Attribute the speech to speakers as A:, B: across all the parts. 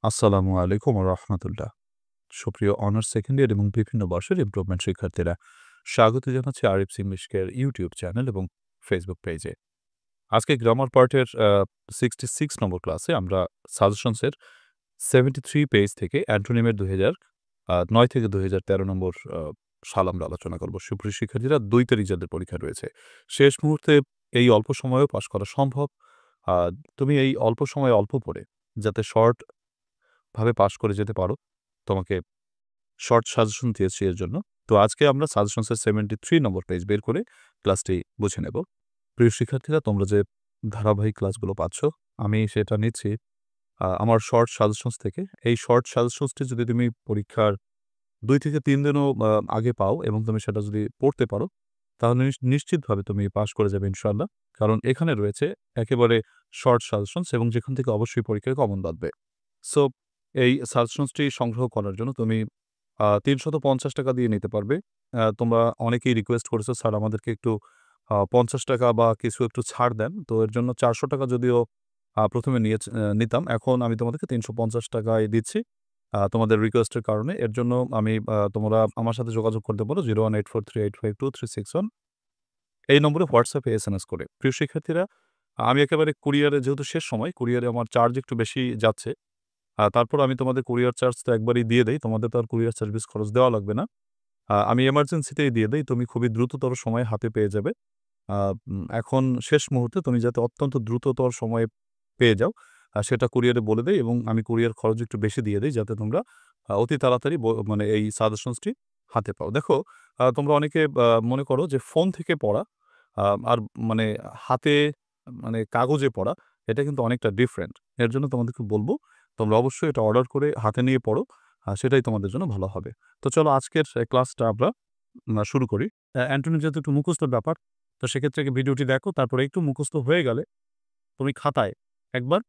A: আসসালামু আলাইকুম ওয়া রাহমাতুল্লাহ। সুপ্রিয় অনার্স সেকেন্ড ইয়ার এবং বিভিন্ন বর্ষের ইমপ্রুভমেন্ট শিক্ষার্থীরা, স্বাগত জানাচ্ছি Arif's English care YouTube channel এবং ফেসবুক পেজে। আজকে গ্রামার পার্টের 66 নম্বর ক্লাসে আমরা সাজেশনসের 73 পেজ থেকে অ্যান্টোনিমের ২০০৯ থেকে ২০১৩ নম্বর সাল আমরা আলোচনা করব। সুপ্রিয় শিক্ষার্থীরা, ২ তারিখ যাদের পরীক্ষা রয়েছে, শেষ মুহূর্তে এই অল্প সময়েও পাস করা সম্ভব। আ তুমি এই অল্প সময়ে অল্প পড়ে যাতে শর্ট ভাবে পাস করে যেতে পারো, তোমাকে শর্ট সাজেশন দিয়েছি এর জন্য। তো আজকে আমরা সাজেশনসের 73 নম্বর পেজ বের করে ক্লাসটি বুঝে নেব। প্রিয় শিক্ষার্থীরা, তোমরা যে ধারাবাহিক ক্লাসগুলো পাচ্ছ, আমি সেটা নিচ্ছি আমার শর্ট সাজেশনস থেকে। এই শর্ট সাজেশনসটি যদি তুমি পরীক্ষার ২ থেকে ৩ দিনও আগে পাও এবং তুমি সেটা যদি পড়তে পারো, তাহলে নিশ্চিতভাবে তুমি পাস করে যাবে ইনশাআল্লাহ। কারণ এখানে রয়েছে একেবারে শর্ট সাজেশনস এবং যেখান থেকে অবশ্যই পরীক্ষায় কমন বাঁধবে। সো এই সাজেশনসটি সংগ্রহ করার জন্য তুমি ৳৩৫০ দিয়ে নিতে পারবে। তোমরা অনেকেই রিকোয়েস্ট করেছো, "স্যার আমাদেরকে একটু ৳৫০ বা কিছু একটু ছাড় দেন।" তো এর জন্য ৳৪০০ যদিও ১ম এ নিতাম। এখন আমি তোমাদেরকে ৳৩৫০ য় দিচ্ছি। তোমাদের রিকোয়েস্টের কারণে। এর জন্য আমি তোমরা আমার সাথে যোগাযোগ করতে পারো 01843852361 এই নম্বরে হোয়াটসঅ্যাপে এসএমএস করে। প্রিয় শিক্ষার্থীরা, আমি একেবারে কুরিয়ারে, যেহেতু শেষ সময়, কুরিয়ারে আমার চার্জ একটু বেশি যাচ্ছে। তারপর আমি তোমাদের কুরিয়ার চার্জ তো একবারেই দিয়ে দেই। তোমাদের তো আর কুরিয়ার সার্ভিস খরচ দেওয়া লাগবে না। আমি এমার্জেন্সিতেই দিয়ে দেই। তুমি খুবই দ্রুততর সময়ে হাতে পেয়ে যাবে। এখন শেষ মুহূর্তে তুমি যাতে অত্যন্ত দ্রুততর সময়ে পেয়ে যাও, সেটা কুরিয়ারে বলে দেই এবং আমি কুরিয়ার খরচ একটু বেশি দিয়ে দেই যাতে তোমরা অতি তাড়াতাড়ি মানে এই সাজেশনসটি হাতে পাও। দেখো, তোমরা অনেকে মনে করো যে ফোন থেকে পড়া আর মানে হাতে, মানে কাগজে পড়া, এটা কিন্তু অনেকটা ডিফারেন্ট। এর জন্য তোমাদেরকে বলব, তোমরা অবশ্যই এটা অর্ডার করে হাতে নিয়ে পড়ো। সেটাই তোমাদের জন্য ভালো হবে। তো চলো আজকের ক্লাসটা আমরা শুরু করি। অ্যান্টোনিম যেহেতু একটু মুখস্থর ব্যাপার, তো সেক্ষেত্রে ভিডিওটি দেখো। তারপরে একটু মুখস্থ হয়ে গেলে তুমি খাতায় একবার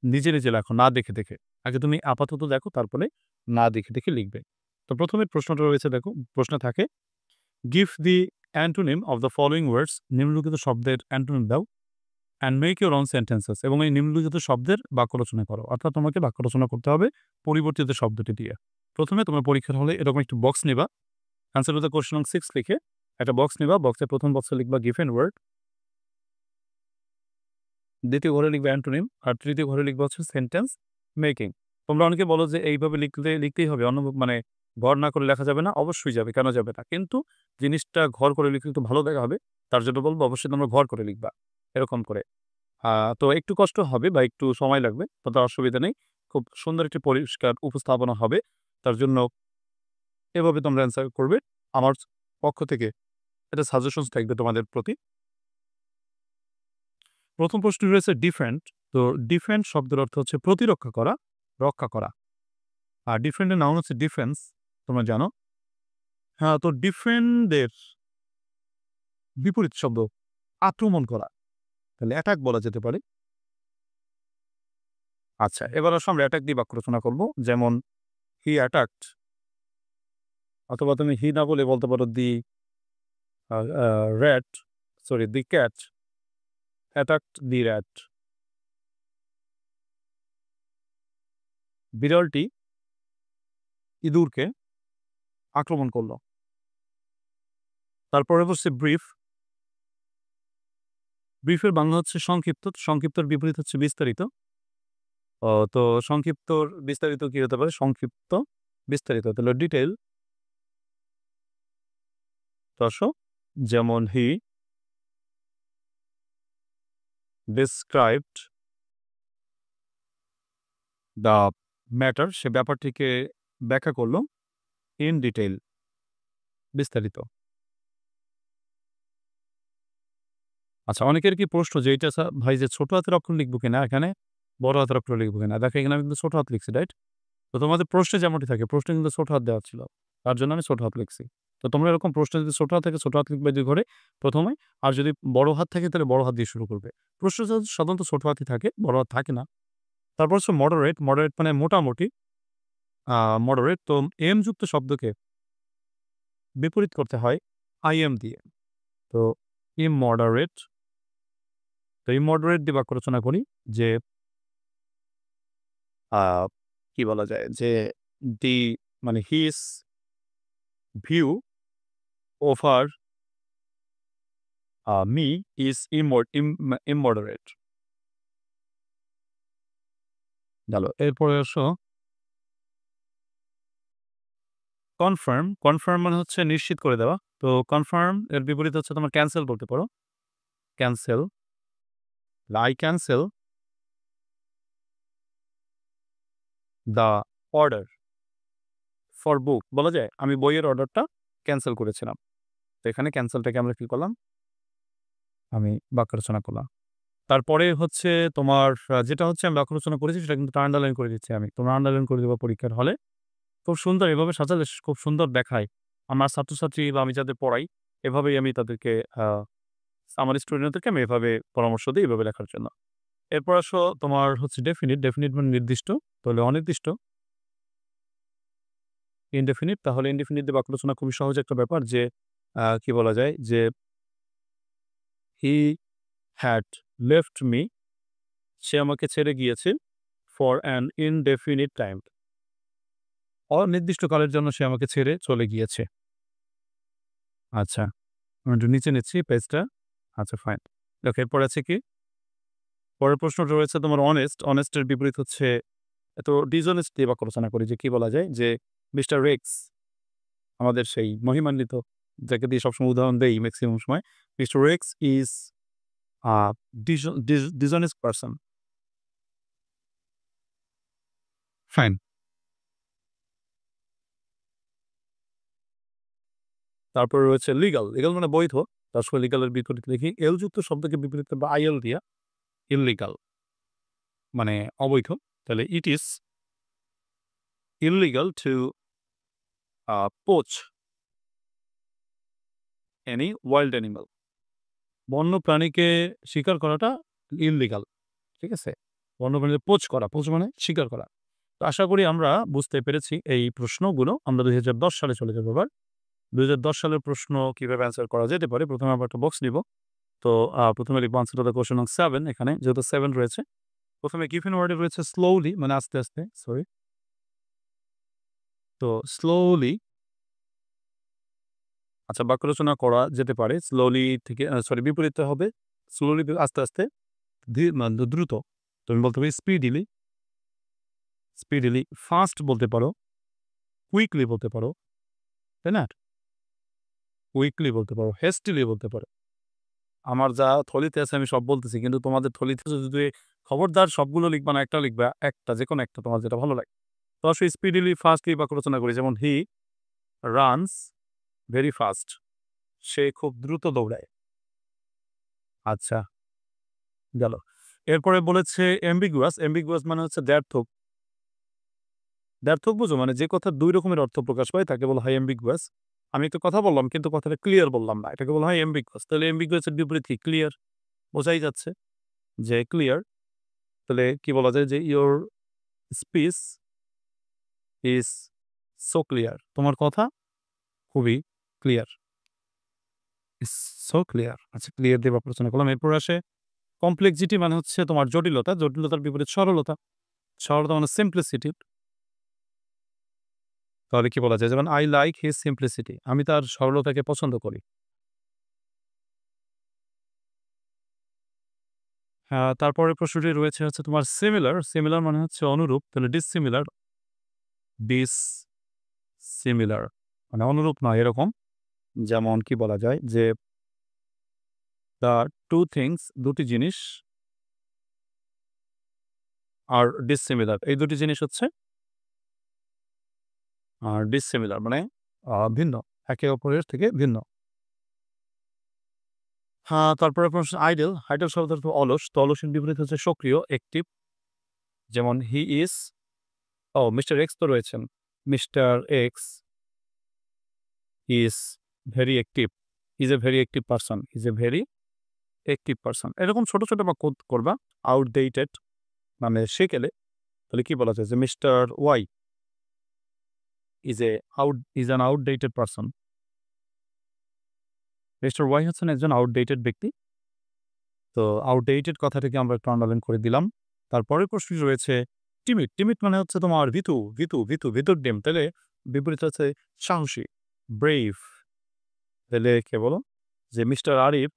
A: নিজে, নিজে লেখো, না দেখে, দেখে। আগে তুমি আপাতত দেখো, তারপরে না দেখে, দেখে লিখবে। তো ১ম এ প্রশ্নটা রয়েছে, দেখো। প্রশ্নে থাকে, "Give the antonym of the following words" নিম্নলিখিত শব্দের অ্যান্টোনিম দাও, "and make your own sentences" এবং এই নিম্নলিখিত শব্দের বাক্য রচনা করো। অর্থাৎ তোমাকে বাক্য রচনা করতে হবে পরিবর্তিত শব্দটি দিয়ে। ১ম এ তোমরা পরীক্ষার হলে এরকম একটি বক্স নিবা। আনসার টু দ্য কোয়েশ্চন নং 6 লিখে একটা বক্স নিবা। বক্সের ১ম বক্সে লিখবা given word, দ্বিতীয় ঘরে লিখবা অ্যান্টোনিম, আর তৃতীয় ঘরে লিখবা হচ্ছে সেন্টেন্স মেকিং। তোমরা অনেকে বলো যে এইভাবে লিখতেই হবে, অন্য মানে ঘর না করে লেখা যাবে না। অবশ্যই যাবে, কেন যাবে না? কিন্তু জিনিসটা ঘর করে লিখলে একটু ভালো দেখা হবে। তার জন্য বলব অবশ্যই তোমরা ঘর করে লিখবা, এরকম করে। তো একটু কষ্ট হবে বা একটু সময় লাগবে, তাতে অসুবিধা নেই। খুব সুন্দর একটি পরিষ্কার উপস্থাপনা হবে। তার জন্য এভাবে তোমরা অ্যান্সার করবে। আমার পক্ষ থেকে এটা সাজেশনস থাকবে তোমাদের প্রতি। ১ম প্রশ্নটি রয়েছে ডিফেন্ড। তো ডিফেন্ড শব্দের অর্থ হচ্ছে প্রতিরক্ষা করা, রক্ষা করা। আর ডিফেন্ড এর নাউন হচ্ছে ডিফেন্স, তোমরা জানো। তো ডিফেন্ডের বিপরীত শব্দ আক্রমণ করা, তাহলে অ্যাটাক বলা যেতে পারে। আচ্ছা, এবার আসো আমরা অ্যাটাক দিয়ে বাক্য রচনা করব। যেমন, হি অ্যাটাকড, অথবা তুমি হি না বলে বলতে পারো দি rat, sorry the cat attacked the rat। বিড়ালটি ইঁদুরকে আক্রমণ করল। তারপরে হচ্ছে ব্রিফ। ব্রিফের বাংলা হচ্ছে সংক্ষিপ্ত। সংক্ষিপ্তর বিপরীত হচ্ছে বিস্তারিত। তো সংক্ষিপ্তর বিস্তারিত কি হতে পারে? সংক্ষিপ্ত, বিস্তারিত। তাহলে ডিটেইল। দর্শক, যেমন হি described the matter, সে ব্যাপারটিকে ব্যাখ্যা করল in detail, বিস্তারিত। আচ্ছা, অনেকের কি প্রশ্ন যে এইটা ভাই যে ছোট হাতের অক্ষর লিখবো কিনা এখানে, বড় হাতের অক্ষর লিখবো কিনা? দেখো, এখানে আমি কিন্তু ছোট হাত লিখছি, রাইট? তো তোমাদের প্রশ্নে যেমনটি থাকে, প্রশ্নে কিন্তু ছোট হাত দেওয়া ছিল। তার জন্য আমি ছোট হাত লিখছি। তো তোমরা এরকম প্রশ্ন যদি ছোট হাত থাকে, ছোট হাত লিখবে ২ ঘরে ১ম এ। আর যদি বড় হাত থাকে তাহলে বড় হাত দিয়ে শুরু করবে। প্রশ্ন সাধারণত ছোট হাতই থাকে, বড় হাত থাকে না। তারপর হচ্ছে মডারেট। মডারেট মানে মোটামুটি। মডারেট। তো এম যুক্ত শব্দকে বিপরীত করতে হয় আইএম দিয়ে। তো ইমমডারেট। তো ইমমডারেট দিয়ে বাক্য রচনা করি যে, আ কি বলা যায় যে দি মানে his view over me is immoderate. গেল। এরপরে আসো কনফার্ম। কনফার্ম মানে হচ্ছে নিশ্চিত করে দেওয়া। তো কনফার্ম এর বিপরীত হচ্ছে তোমার ক্যানসেল বলতে পারো। Cancel, I cancel the order for book বলা যায় আমি বইয়ের অর্ডারটা ক্যানসেল করেছিলাম। তো এখানে ক্যানসেলটাকে আমরা কি করলাম? আমি বাক্য রচনা করলাম। তারপরে হচ্ছে তোমার যেটা হচ্ছে আমি বাক্য রচনা করেছি সেটা কিন্তু আন্ডারলাইন করে দিচ্ছি আমি। তোমরা আন্ডারলাইন করে দিবা পরীক্ষার হলে। খুব সুন্দর এভাবে সাজালে খুব সুন্দর দেখায়। আমার ছাত্রছাত্রী বা আমি যাদের পড়াই এভাবেই আমি তাদেরকে আমার স্টুডেন্টদেরকে আমি এভাবে পরামর্শ দিই এভাবে লেখার জন্য। এরপর আসো তোমার হচ্ছে ডেফিনিট। ডেফিনিট মানে নির্দিষ্ট। তাহলে অনির্দিষ্ট। ইনডেফিনিট তাহলে ইনডেফিনিট দিয়ে বাক্য রচনা খুবই সহজ একটা ব্যাপার যে কি বলা যায় যে হি হ্যাড লেফট মি, সে আমাকে ছেড়ে গিয়েছে ফর অ্যান ইনডেফিনিট টাইম, অনির্দিষ্টকালের জন্য সে আমাকে ছেড়ে চলে গিয়েছে। আচ্ছা, আমি একটু নিচে নিচ্ছি পেজটা। আচ্ছা ফাইন। দেখো এরপর আছে কি? পরের প্রশ্নটা রয়েছে তোমার অনেস্ট। অনেস্টের বিপরীত হচ্ছে এত ডিসঅনেস্ট দিয়ে বাক্য রচনা করি যে কি বলা যায় যে মিস্টার রেক্স আমাদের সেই মহিমান্বিত যাকে দিয়ে সবসময় উদাহরণ দেই ম্যাক্সিমাম সময়। Mister Rex is a dishonest person. Fine. তারপরে রয়েছে লিগাল। লিগাল মানে বৈধ। তার সঙ্গে লিগালের বিপরীত লিখি এল যুক্ত শব্দকে বিপরীত করবে আইএল দিয়া ইললিগাল মানে অবৈধ। তাহলে it is illegal to poach any wild animal. বন্য প্রাণীকে শিকার করাটা ইললিগাল। ঠিক আছে? বন্য প্রাণীকে পোচ করা। পোচ মানে শিকার করা। তো আশা করি আমরা বুঝতে পেরেছি এই প্রশ্নগুলো। আমরা ২০১০ সালে চলে যাব এবার। ২০১০ সালের প্রশ্ন কিভাবে অ্যান্সার করা যেতে পারে? প্রথমে আমরা একটা বক্স নিব। তো প্রথমে লিখব আনসার টু দ্য কোয়েশ্চন নং 7 এখানে যেহেতু 7 রয়েছে। প্রথমে গিভেন ওয়ার্ডে রয়েছে স্লোলি মানে আস্তে, আস্তে সরি। তো স্লোলি আচ্ছা বাক্য রচনা করা যেতে পারে। স্লোলি থেকে সরি বিপরীতে হবে স্লোলি আস্তে, আস্তে দ্রুত। তুমি বলতে পারি স্পিডিলি, স্পিডিলি। ফাস্ট বলতে পারো, কুইকলি বলতে পারো। তাই না? কুইকলি বলতে পারো, হেস্টিলি বলতে পারো। আমার যা থলিতে আছে আমি সব বলতেছি। কিন্তু তোমাদের থলিতে যদি খবরদার সবগুলো লিখবা না, একটা লিখবা। একটা যেকোনো একটা তোমার যেটা ভালো লাগে। তো আসলে স্পিডিলি, ফাস্টলি বাক্য রচনা করি। যেমন হি রানস ভেরি ফাস্ট। সে খুব দ্রুত দৌড়ায়। আচ্ছা, গেল। এরপরে বলেছে অ্যাম্বিগুয়াস। অ্যাম্বিগুয়াস মানে হচ্ছে দ্ব্যর্থক। দ্ব্যর্থক বুঝো? মানে যে কথার ২ রকমের অর্থ প্রকাশ পায় তাকে বলা হয় অ্যাম্বিগুয়াস। আমি একটা কথা বললাম কিন্তু কথাটা ক্লিয়ার বললাম না। এটাকে বলা হয় অ্যাম্বিগুয়াস। তাহলে অ্যাম্বিগুয়াস এর বিপরীত কি? ক্লিয়ার। বোঝাই যাচ্ছে যে ক্লিয়ার। তাহলে কি বলা যায় যে your speech is so clear. তোমার কথা খুবই ক্লিয়ার। Is so clear. আচ্ছা ক্লিয়ার দিয়ে বাক্য রচনা করলাম। এরপর আসে কমপ্লেক্সিটি মানে হচ্ছে তোমার জটিলতা। জটিলতার বিপরীত সরলতা। সরলতা মানে সিম্পলিসিটি। তাহলে কি বলা যায়? যেমন I like his simplicity. আমি তার সরলতাকে পছন্দ করি। তারপরের প্রশ্নটি রয়েছে হচ্ছে তোমার সিমিলার। সিমিলার মানে হচ্ছে অনুরূপ। তাহলে ডিসসিমিলার, ডিসসিমিলার মানে অনুরূপ নয় এরকম। যেমন কি বলা যায় যে দ্য 2 থিংস ২টি জিনিস আর ডিসসিমিলার। এই ২টি জিনিস হচ্ছে ডিসসিমিলার মানে ভিন্ন। একে অপরের থেকে ভিন্ন। তারপরে প্রশ্ন আইডল। আইডল শব্দের অর্থ অলস। তো অলসের বিপরীত হচ্ছে সক্রিয়, অ্যাক্টিভ। যেমন হি ইজ মিস্টার এক্স তো রয়েছেন। Mister x is very active. Is a very active person. Is a very active person. এরকম ছোট, ছোট বাক্য করবা। আউটডেটেড মানে সেকেলে। তাহলে কি বলা যায় যে mister Y is an outdated person. Mister Y হচ্ছেন একজন আউটডেটেড ব্যক্তি। তো আউটডেটেড কথাটাকে আমরা একটু আন্ডারলাইন করে দিলাম। তারপরের প্রশ্নটি রয়েছে টিমিড মানে হচ্ছে তোমার ভিতুর ডিম। তাহলে বিপরীত হচ্ছে সাহসী, ব্রেভ। তাহলে কে বলো যে mister Arif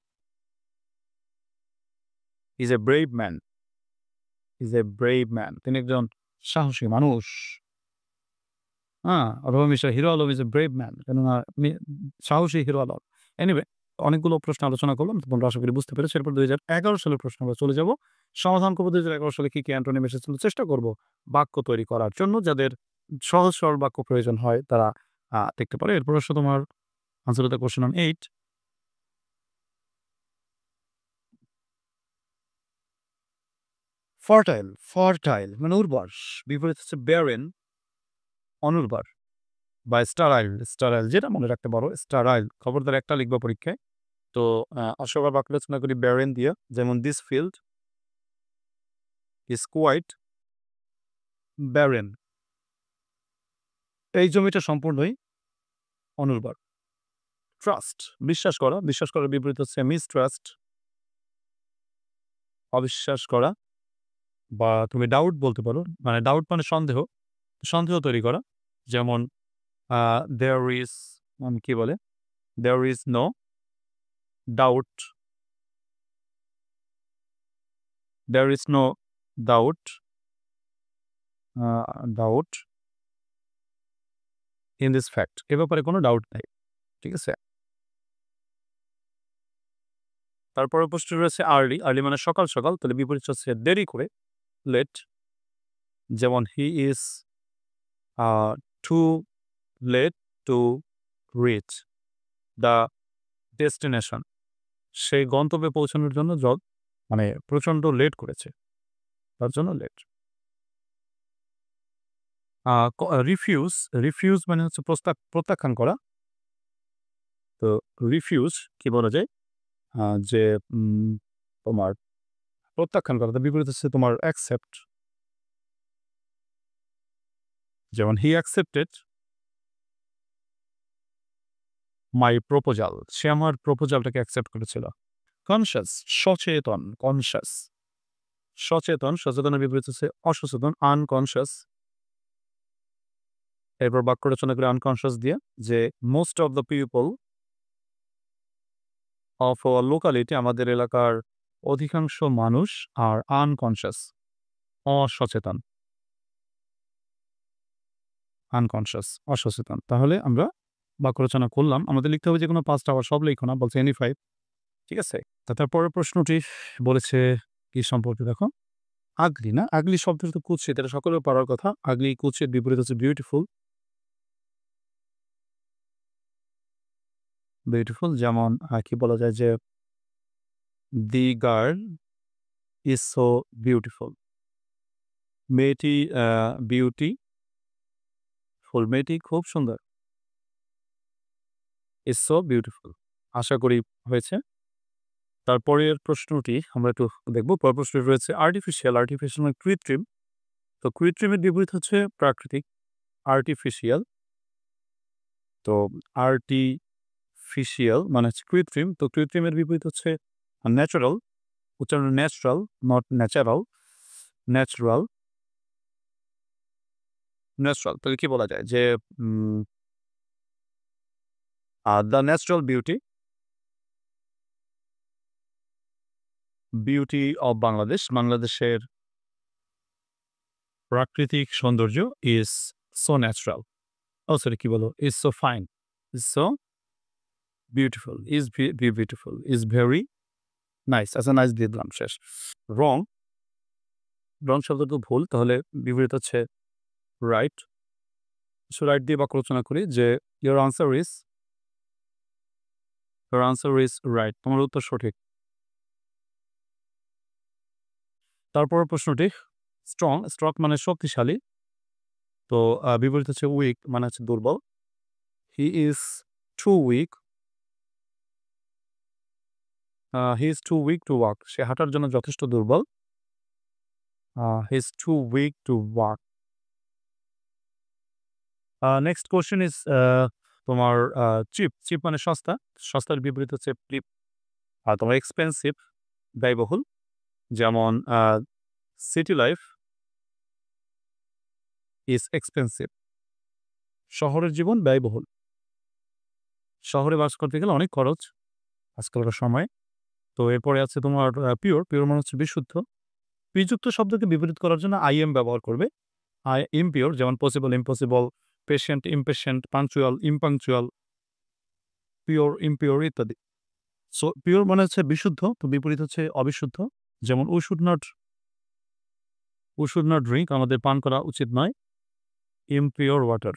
A: is a brave man, তিনি একজন সাহসী মানুষ। অথবা mister hero Alam is a brave man, কেননা সাহসী হিরো আলম। এনিওয়ে, অনেকগুলো প্রশ্ন আলোচনা করলাম, তোমরা আশা করি বুঝতে পেরেছো। এরপর 2011 সালের প্রশ্ন আমরা চলে যাব। সমাধান করবো 2011 সালে কি অ্যান্টোনিম এসেছিল। চেষ্টা করব বাক্য তৈরি করার জন্য, যাদের সহজ সরল বাক্য প্রয়োজন হয় তারা দেখতে পারে। এরপর হচ্ছে তোমার answer the question on 8। Fertile মানে উর্বর, বিপরীত হচ্ছে ব্যারেন, অনুর্বর। বা স্টারাইল যেটা মনে রাখতে পারো, স্টারাইল। খবরদার একটা লিখবা পরীক্ষায়। তো অসবার বাক্য রচনা করি ব্যারেন দিয়ে, যেমন this field is quite barren, এই জমিটা সম্পূর্ণই অনুর্বর। ট্রাস্ট বিশ্বাস করার বিপরীত হচ্ছে মিসট্রাস্ট, অবিশ্বাস করা। বা তুমি ডাউট বলতে পারো, মানে ডাউট মানে সন্দেহ তৈরি করা। যেমন দেয়ার ইজ, কি বলে, there is no doubt, there is no doubt doubt in this fact, এ ব্যাপারে কোনো ডাউট নাই। ঠিক আছে। তারপরে প্রশ্ন রয়েছে আর্লি মানে সকাল, তাহলে বিপরীত হচ্ছে দেরি করে, লেট। যেমন he is too late to reach the destination, সেই গন্তব্যে পৌঁছানোর জন্য মানে প্রচণ্ড লেট করেছে, তার জন্য লেট। রিফিউজ মানে হচ্ছে প্রত্যাখ্যান করা। তো রিফিউজ কি বলা যায়, যে তোমার প্রত্যাখ্যান করা, তার বিপরীত হচ্ছে তোমার অ্যাকসেপ্ট। যেমন হি অ্যাকসেপ্টেড মাই প্রপোজাল, সে আমার প্রপোজালটাকে অ্যাকসেপ্ট করেছিল। কনশাস সচেতন, সচেতনের বিপরীত হচ্ছে অসচেতন, আনকনশাস। এরপর বাক্য রচনা করে আনকনশাস দিয়ে, যে most of the people of our locality, আমাদের এলাকার অধিকাংশ মানুষ আর আনকনশাস, অসচেতন, অসচেতন। তাহলে আমরা বাক্য রচনা করলাম, আমাদের লিখতে হবে যে কোনো 5টা, আবার সব লিখো না, বলছে এনি 5। ঠিক আছে। তারপরের প্রশ্নটি বলেছে কি সম্পর্কে দেখো, আগলি না, আগলি শব্দটা তো কুৎসিত, এটা সকলের পারার কথা। আগলি কুৎসিত, বিপরীত হচ্ছে বিউটিফুল। যেমন কি বলা যায়, যে the girl is so beautiful, মেয়েটি মেয়েটি খুব সুন্দর, ইজ সো বিউটিফুল। আশা করি হয়েছে। তারপরের প্রশ্নটি আমরা একটু দেখবো। পরের প্রশ্নটি রয়েছে আর্টিফিশিয়াল মানে কৃত্রিম। তো কৃত্রিমের বিপরীত হচ্ছে প্রাকৃতিক, আর্টিফিশিয়াল। তো আর্টিফিশিয়াল মানে হচ্ছে কৃত্রিম। তো কৃত্রিমের বিপরীত হচ্ছে ন্যাচারাল, উচ্চারণ ন্যাচারাল, নট ন্যাচারাল, ন্যাচারাল। তাহলে কি বলা যায়, যে the natural beauty of Bangladesh, বাংলাদেশের প্রাকৃতিক সৌন্দর্য ইজ সো ন্যাচারাল, সরি কি বলো, is so fine, is so beautiful, is very nice. আচ্ছা, নাইস দিয়ে দিলাম, শেষ। রং শব্দটা ভুল, তাহলে বিপরীত হচ্ছে রাইট। রাইট দিয়ে বাক্য রচনা করি, যে ইয়োর আনসার ইজ রাইট, তোমার উত্তর সঠিক। তারপর প্রশ্নটি স্ট্রং মানে শক্তিশালী। তো বিপরীত হচ্ছে উইক মানে হচ্ছে দুর্বল। He is too weak to walk, সে হাঁটার জন্য যথেষ্ট দুর্বল। He is too weak to walk. Next question is তোমার চিপ মানে সস্তার বিপরীত হচ্ছে ফ্লিপ। আর তোমার এক্সপেন্সিভ ব্যয়বহুল। যেমন সিটি লাইফ ইজ এক্সপেন্সিভ। শহরের জীবন ব্যয়বহুল। শহরে বাস করতে গেলে অনেক খরচ আজকালকার সময়ে। তো এরপরে আছে তোমার পিওর। পিওর মানে হচ্ছে বিশুদ্ধ। বিযুক্ত শব্দকে বিপরীত করার জন্য আইএম ব্যবহার করবে। ইমপিওর যেমন possible, impossible, patient, impatient, punctual, impunctual, pure, impure ইত্যাদি। সো পিওর মানে হচ্ছে বিশুদ্ধ, তো বিপরীত হচ্ছে অবিশুদ্ধ। যেমন উই শুড নট ড্রিংক, আমাদের পান করা উচিত নয়। ইমপিওর ওয়াটার,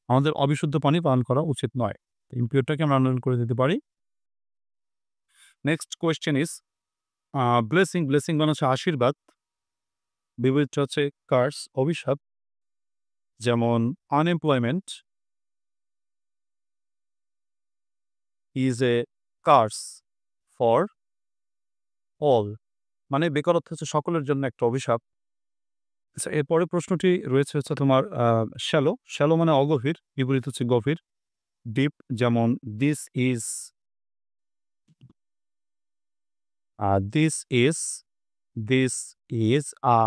A: আমাদের অবিশুদ্ধ পানি পান করা উচিত নয়। ইমপিওরটাকে আমরা আন্ডারলাইন করে দিতে পারি। Next question is blessing. Blessing মানে হচ্ছে আশীর্বাদ। বিপরীত হচ্ছে কার্স, অভিশাপ। যেমন unemployment is a curse for all, মানে বেকারত্ব হচ্ছে সকলের জন্য একটা অভিশাপ। আচ্ছা, এরপরের প্রশ্নটি রয়েছে হচ্ছে তোমার শ্যালো। শ্যালো মানে অগভীর, বিপরীত হচ্ছে গভীর। ডিপ, যেমন this is this is this is a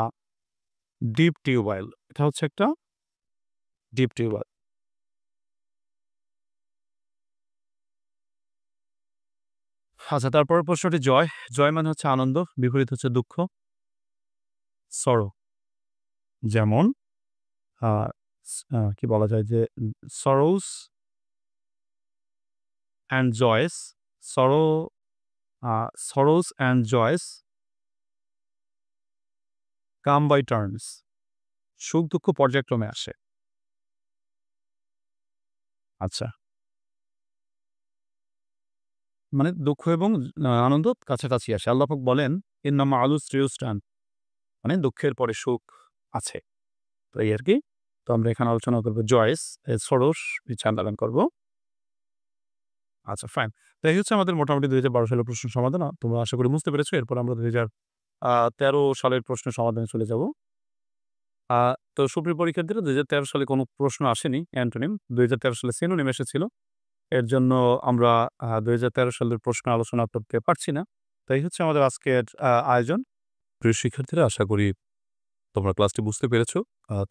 A: deep tubewell, এটা হচ্ছে একটা ডিপ টিউবওয়েল। আচ্ছা, তারপরের প্রশ্নটি জয়। জয় মানে হচ্ছে আনন্দ, বিপরীত হচ্ছে দুঃখ। সরো, যেমন কি বলা যায় যে sorrows and joys, sorrow sorrows and joys come by turns. সুখ দুঃখ পর্যায়ক্রমে আসে। আচ্ছা, মানে দুঃখ এবং আনন্দ কাছাকাছি আসে। আল্লাহ পাক বলেন, ইন্নামা আলুসরি ইউসরান, মানে দুঃখের পরে সুখ আছে। তো এই আর কি। তো আমরা এখানে আলোচনা করবো জয়েস, সরোস আন্ডারলাইন করবো। আচ্ছা, ফাইন। তো এই হচ্ছে আমাদের মোটামুটি ২০১২ সালের প্রশ্ন সমাধান। তোমরা আশা করি বুঝতে পেরেছো। এরপর আমরা ২০১৩ সালের প্রশ্নের সমাধানে চলে যাব। তো সুপ্রিয় পরীক্ষার্থীরা, ২০১৩ সালে কোনো প্রশ্ন আসেনি অ্যান্টোনিম। ২০১৩ সালে সিনোনিম এসেছিল। এর জন্য আমরা ২০১৩ সালের প্রশ্ন আলোচনা করতে পারছি না। তো এই হচ্ছে আমাদের আজকের আয়োজন। প্রিয় শিক্ষার্থীরা, আশা করি তোমরা ক্লাসটি বুঝতে পেরেছো।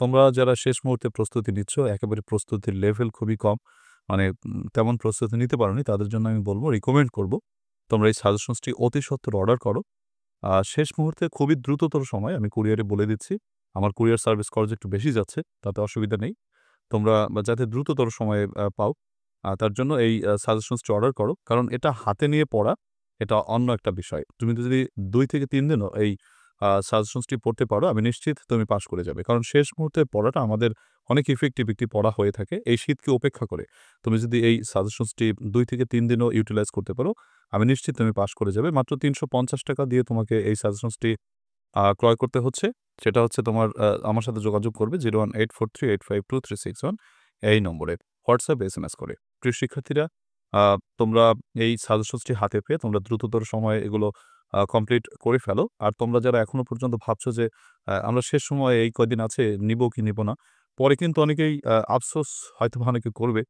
A: তোমরা যারা শেষ মুহূর্তে প্রস্তুতি নিচ্ছ, একেবারে প্রস্তুতির লেভেল খুবই কম, মানে তেমন প্রস্তুতি নিতে পারোনি, তাদের জন্য আমি বলব, রিকমেন্ড করব, তোমরা এই সাজেশনসটি অতি সত্বর অর্ডার করো। শেষ মুহূর্তে খুবই দ্রুততর সময় আমি কুরিয়ারে বলে দিচ্ছি। আমার কুরিয়ার সার্ভিস খরচ একটু বেশি যাচ্ছে, তাতে অসুবিধা নেই। তোমরা যাতে দ্রুততর সময়ে পাও, তার জন্য এই সাজেশনসটি অর্ডার করো। কারণ এটা হাতে নিয়ে পড়া, এটা অন্য একটা বিষয়। তুমি যদি ২ থেকে ৩ দিনও এই সাজেশনসটি পড়তে পারো, আমি নিশ্চিত তুমি পাস করে যাবে। কারণ শেষ মুহূর্তে পড়াটা আমাদের অনেক ইফেক্টিভ একটি পড়া হয়ে থাকে। এই শীতকে উপেক্ষা করে তুমি যদি এই সাজেশনসটি ২ থেকে ৩ দিনও ইউটিলাইজ করতে পারো, আমি নিশ্চিত তুমি পাস করে যাবে। মাত্র ৳৩৫০ দিয়ে তোমাকে এই সাজেশনসটি ক্রয় করতে হচ্ছে। সেটা হচ্ছে তোমার আমার সাথে যোগাযোগ করবে 01843852361 এই নম্বরে হোয়াটসঅ্যাপ, এসএমএস করে। প্রিয় শিক্ষার্থীরা, তোমরা এই সাজেশনসটি হাতে পেয়ে তোমরা দ্রুততর সময়ে এগুলো কমপ্লিট করে ফেলো। আর তোমরা যারা এখনো পর্যন্ত ভাবছো যে আমরা শেষ সময়ে এই কয়দিন আছে নিবো কি নিবো না, পরে কিন্তু অনেকেই আফসোস হয়তোবা অনেকে করবে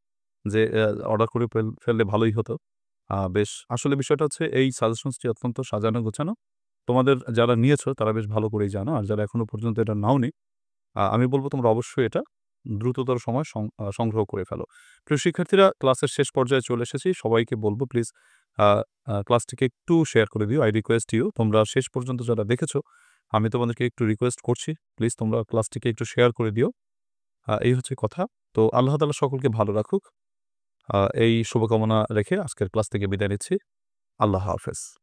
A: যে অর্ডার করে ফেললে ভালোই হতো। বেশ, আসলে বিষয়টা হচ্ছে এই সাজেশনসটি অত্যন্ত সাজানো গোছানো। তোমাদের যারা নিয়েছো তারা বেশ ভালো করেই জানো। আর যারা এখনো পর্যন্ত এটা নাওনি, আমি বলব তোমরা অবশ্যই এটা দ্রুততর সময় সংগ্রহ করে ফেলো। প্রিয় শিক্ষার্থীরা, ক্লাসের শেষ পর্যায়ে চলে এসেছি। সবাইকে বলব, প্লিজ আ আ ক্লাসটিকে একটু শেয়ার করে দিও। I request you, তোমরা শেষ পর্যন্ত যারা দেখেছো, আমি তোমাদেরকে একটু রিকোয়েস্ট করছি, প্লিজ তোমরা ক্লাসটিকে একটু শেয়ার করে দিও। এই হচ্ছে কথা। তো আল্লাহ তাআলা সকলকে ভালো রাখুক। এই শুভকামনা রেখে আজকের ক্লাস থেকে বিদায় নিচ্ছি। আল্লাহ হাফেজ।